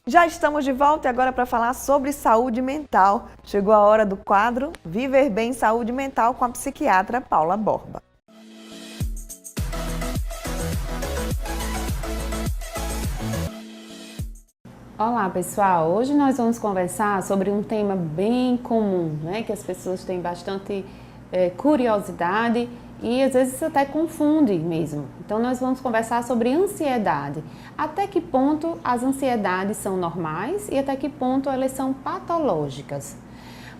Já estamos de volta e agora para falar sobre saúde mental. Chegou a hora do quadro Viver Bem Saúde Mental com a psiquiatra Paula Borba. Olá pessoal, hoje nós vamos conversar sobre um tema bem comum, né? Que as pessoas têm bastante curiosidade e às vezes até confunde mesmo. Então nós vamos conversar sobre ansiedade. Até que ponto as ansiedades são normais e até que ponto elas são patológicas.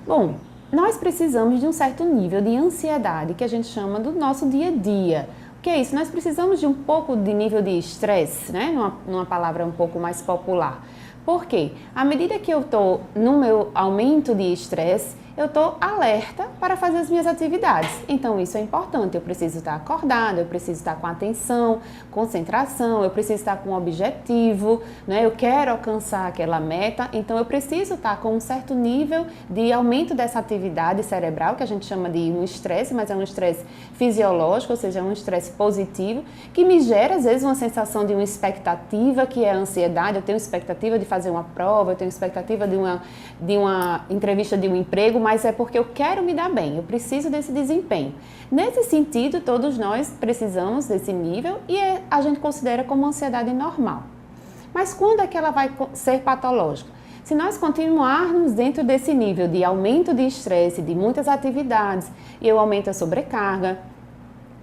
Bom, nós precisamos de um certo nível de ansiedade que a gente chama do nosso dia a dia. O que é isso? Nós precisamos de um pouco de nível de estresse, né? Numa palavra um pouco mais popular. Por quê? À medida que eu estou no meu aumento de estresse, eu estou alerta para fazer as minhas atividades. Então isso é importante, eu preciso estar acordada, eu preciso estar com atenção, concentração, eu preciso estar com um objetivo, né? Eu quero alcançar aquela meta, então eu preciso estar com um certo nível de aumento dessa atividade cerebral, que a gente chama de um estresse, mas é um estresse fisiológico, ou seja, é um estresse positivo, que me gera às vezes uma sensação de uma expectativa, que é a ansiedade. Eu tenho expectativa de fazer uma prova, eu tenho expectativa de uma entrevista de um emprego, mas é porque eu quero me dar bem, eu preciso desse desempenho. Nesse sentido, todos nós precisamos desse nível e a gente considera como ansiedade normal. Mas quando é que ela vai ser patológica? Se nós continuarmos dentro desse nível de aumento de estresse, de muitas atividades, e eu aumento a sobrecarga,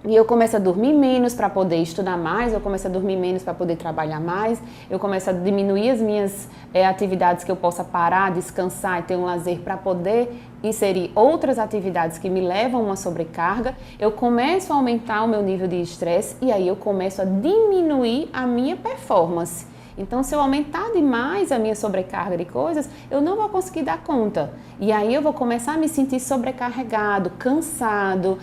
e eu começo a dormir menos para poder estudar mais, eu começo a dormir menos para poder trabalhar mais, eu começo a diminuir as minhas atividades que eu possa parar, descansar e ter um lazer para poder inserir outras atividades que me levam a uma sobrecarga, eu começo a aumentar o meu nível de estresse e aí eu começo a diminuir a minha performance. Então, se eu aumentar demais a minha sobrecarga de coisas, eu não vou conseguir dar conta. E aí eu vou começar a me sentir sobrecarregado, cansado,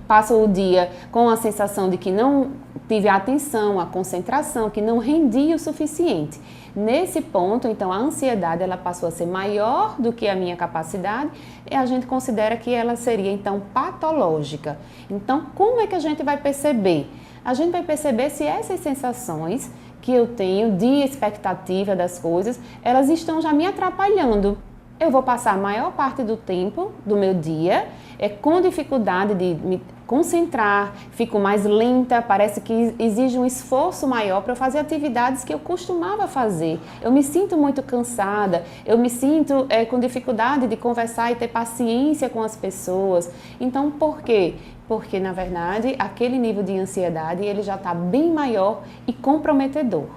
passo o dia com a sensação de que não tive a atenção, a concentração, que não rendi o suficiente. Nesse ponto, então, a ansiedade ela passou a ser maior do que a minha capacidade e a gente considera que ela seria, então, patológica. Então, como é que a gente vai perceber? A gente vai perceber se essas sensações que eu tenho de expectativa das coisas, elas estão já me atrapalhando. Eu vou passar a maior parte do tempo do meu dia com dificuldade de me concentrar, fico mais lenta, parece que exige um esforço maior para eu fazer atividades que eu costumava fazer. Eu me sinto muito cansada, eu me sinto com dificuldade de conversar e ter paciência com as pessoas. Então, por quê? Porque, na verdade, aquele nível de ansiedade ele já está bem maior e comprometedor.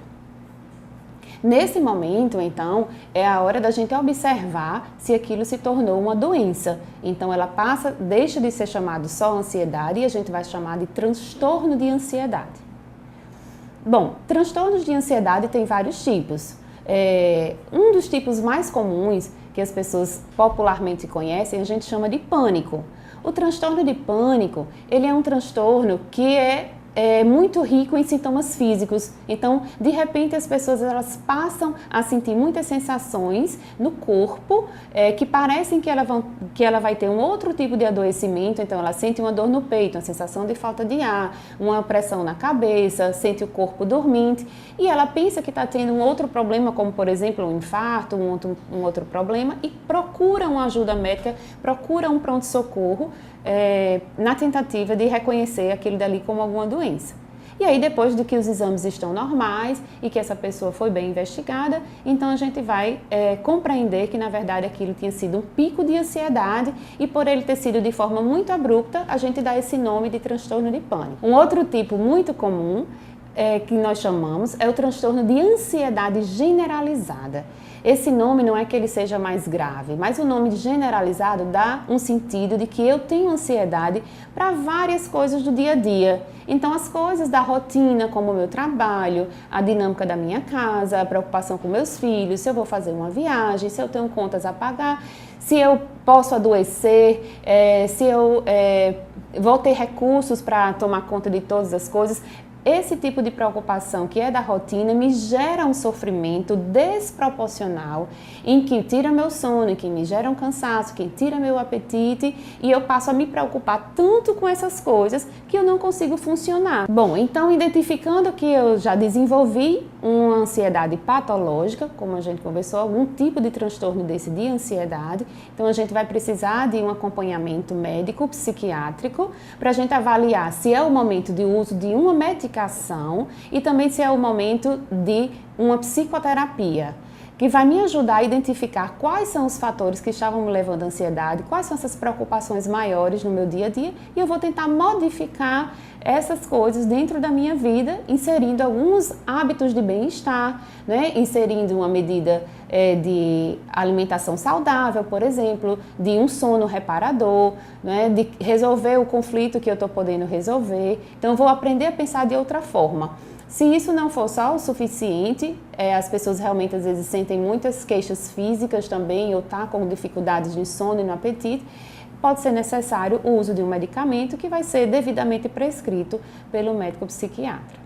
Nesse momento, então, é a hora da gente observar se aquilo se tornou uma doença. Então, ela deixa de ser chamado só ansiedade e a gente vai chamar de transtorno de ansiedade. Bom, transtornos de ansiedade tem vários tipos. Um dos tipos mais comuns que as pessoas popularmente conhecem, a gente chama de pânico. O transtorno de pânico, ele é um transtorno que é muito rico em sintomas físicos. Então, de repente, as pessoas elas passam a sentir muitas sensações no corpo que parecem que ela vai ter um outro tipo de adoecimento. Então, ela sente uma dor no peito, uma sensação de falta de ar, uma pressão na cabeça, sente o corpo dormente e ela pensa que está tendo um outro problema, como, por exemplo, um infarto, um outro problema e procura uma ajuda médica, procura um pronto-socorro na tentativa de reconhecer aquilo dali como alguma doença. E aí, depois de que os exames estão normais e que essa pessoa foi bem investigada, então a gente vai compreender que, na verdade, aquilo tinha sido um pico de ansiedade e por ele ter sido de forma muito abrupta, a gente dá esse nome de transtorno de pânico. Um outro tipo muito comum que nós chamamos é o transtorno de ansiedade generalizada. Esse nome não é que ele seja mais grave, mas o nome generalizado dá um sentido de que eu tenho ansiedade para várias coisas do dia a dia. Então, as coisas da rotina, como o meu trabalho, a dinâmica da minha casa, a preocupação com meus filhos, se eu vou fazer uma viagem, se eu tenho contas a pagar, se eu posso adoecer, se eu vou ter recursos para tomar conta de todas as coisas. Esse tipo de preocupação que é da rotina me gera um sofrimento desproporcional em que tira meu sono, em que me gera um cansaço, que tira meu apetite e eu passo a me preocupar tanto com essas coisas que eu não consigo funcionar. Bom, então identificando que eu já desenvolvi uma ansiedade patológica, como a gente conversou, algum tipo de transtorno desse de ansiedade, então a gente vai precisar de um acompanhamento médico, psiquiátrico, para a gente avaliar se é o momento de uso de uma medicação e também se é o momento de uma psicoterapia, que vai me ajudar a identificar quais são os fatores que estavam me levando à ansiedade, quais são essas preocupações maiores no meu dia a dia, e eu vou tentar modificar essas coisas dentro da minha vida, inserindo alguns hábitos de bem-estar, né? Inserindo uma medida de alimentação saudável, por exemplo, de um sono reparador, né? De resolver o conflito que eu estou podendo resolver. Então, eu vou aprender a pensar de outra forma. Se isso não for só o suficiente, as pessoas realmente às vezes sentem muitas queixas físicas também, ou tá com dificuldades de sono e no apetite, pode ser necessário o uso de um medicamento que vai ser devidamente prescrito pelo médico psiquiatra.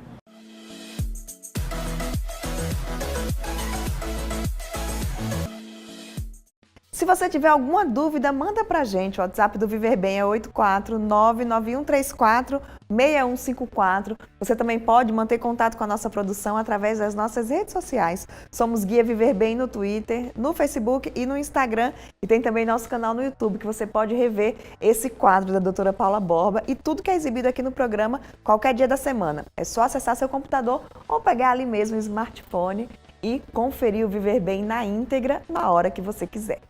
Se você tiver alguma dúvida, manda pra gente. O WhatsApp do Viver Bem é 84991346154. Você também pode manter contato com a nossa produção através das nossas redes sociais. Somos Guia Viver Bem no Twitter, no Facebook e no Instagram. E tem também nosso canal no YouTube, que você pode rever esse quadro da doutora Paula Borba e tudo que é exibido aqui no programa qualquer dia da semana. É só acessar seu computador ou pegar ali mesmo o smartphone e conferir o Viver Bem na íntegra na hora que você quiser.